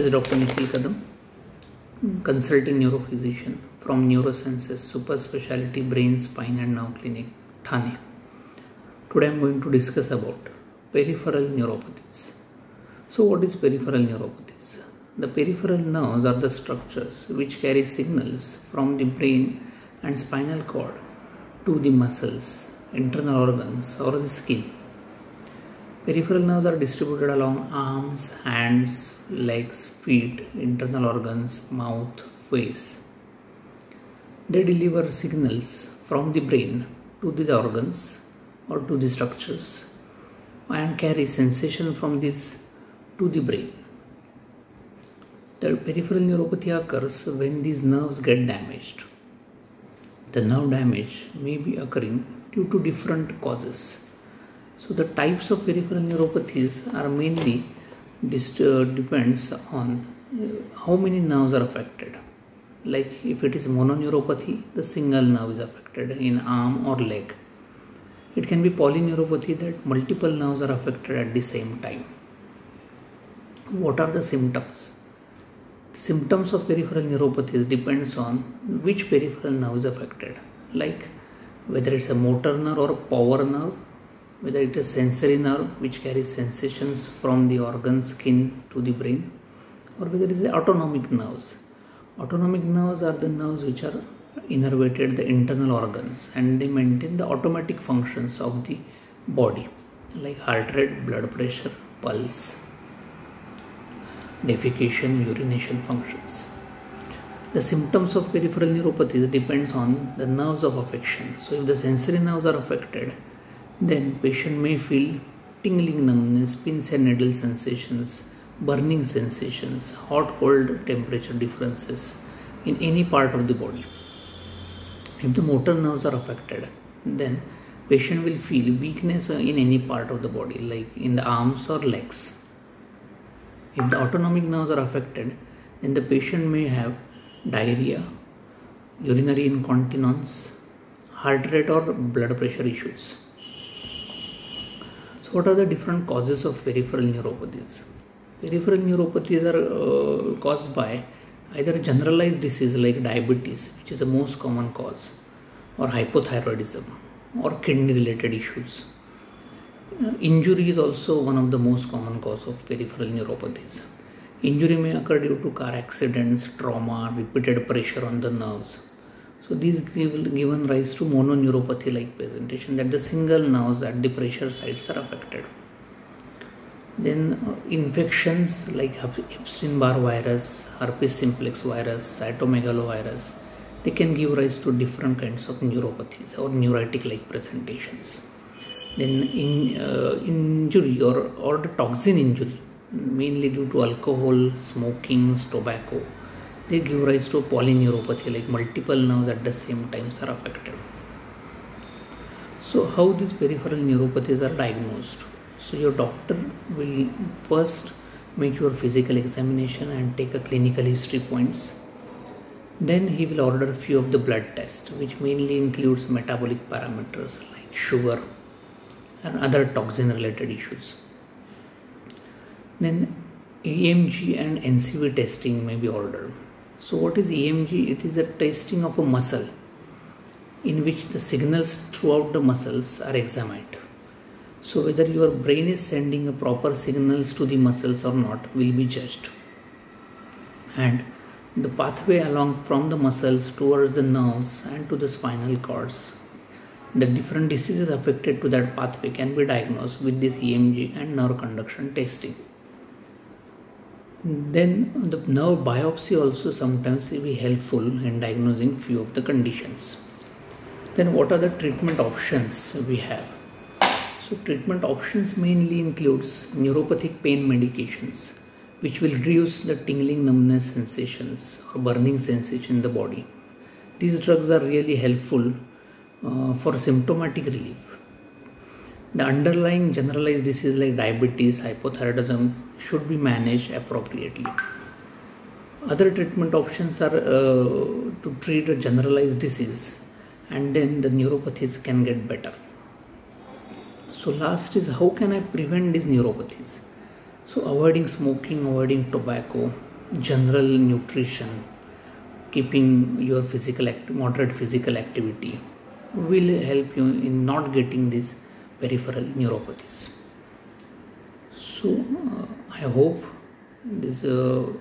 is Dr. Nikhil Kadam, consulting neurophysician from Neurosenses Super Speciality Brain, Spine and Nerve Clinic, Thane. Today I am going to discuss about peripheral neuropathies. So what is peripheral neuropathies? The peripheral nerves are the structures which carry signals from the brain and spinal cord to the muscles, internal organs or the skin. Peripheral nerves are distributed along arms, hands, legs, feet, internal organs, mouth, face. They deliver signals from the brain to these organs or to the structures and carry sensation from this to the brain. The peripheral neuropathy occurs when these nerves get damaged. The nerve damage may be occurring due to different causes. So the types of peripheral neuropathies are mainly depends on how many nerves are affected. Like if it is mononeuropathy, the single nerve is affected in arm or leg. It can be polyneuropathy, that multiple nerves are affected at the same time. What are the symptoms? The symptoms of peripheral neuropathies depends on which peripheral nerve is affected. Like whether it's a motor nerve or a power nerve, whether it is sensory nerve which carries sensations from the organ, skin to the brain, or whether it is the autonomic nerves. Autonomic nerves are the nerves which are innervated the internal organs and they maintain the automatic functions of the body like heart rate, blood pressure, pulse, defecation, urination functions. The symptoms of peripheral neuropathy depends on the nerves of affection. So if the sensory nerves are affected, then patient may feel tingling numbness, pins and needle sensations, burning sensations, hot-cold temperature differences in any part of the body. If the motor nerves are affected, then patient will feel weakness in any part of the body, like in the arms or legs. If the autonomic nerves are affected, then the patient may have diarrhea, urinary incontinence, heart rate or blood pressure issues. So what are the different causes of peripheral neuropathies? Peripheral neuropathies are caused by either generalized disease like diabetes, which is the most common cause, or hypothyroidism or kidney related issues. Injury is also one of the most common cause of peripheral neuropathies. Injury may occur due to car accidents, trauma, repeated pressure on the nerves. So these given rise to mononeuropathy like presentation, that the single nerves at the pressure sites are affected. Then infections like Epstein-Barr virus, herpes simplex virus, cytomegalovirus, they can give rise to different kinds of neuropathies or neuritic like presentations. Then injury or the toxin injury, mainly due to alcohol, smoking, tobacco, they give rise to polyneuropathy, like multiple nerves at the same time are affected. So how these peripheral neuropathies are diagnosed? So your doctor will first make your physical examination and take a clinical history points. Then he will order a few of the blood tests, which mainly includes metabolic parameters like sugar and other toxin related issues. Then EMG and NCV testing may be ordered. So what is EMG? It is a testing of a muscle in which the signals throughout the muscles are examined. So whether your brain is sending a proper signals to the muscles or not will be judged. And the pathway along from the muscles towards the nerves and to the spinal cords, the different diseases affected to that pathway can be diagnosed with this EMG and nerve conduction testing. Then the nerve biopsy also sometimes will be helpful in diagnosing few of the conditions. Then what are the treatment options we have? So treatment options mainly includes neuropathic pain medications, which will reduce the tingling numbness sensations or burning sensation in the body. These drugs are really helpful for symptomatic relief. The underlying generalized disease like diabetes, hypothyroidism should be managed appropriately. Other treatment options are to treat a generalized disease, and then the neuropathies can get better. So last is, how can I prevent these neuropathies? So avoiding smoking, avoiding tobacco, general nutrition, keeping your moderate physical activity will help you in not getting these peripheral neuropathies. So I hope this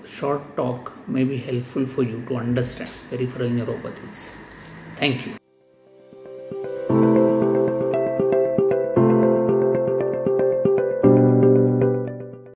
short talk may be helpful for you to understand peripheral neuropathies. Thank you.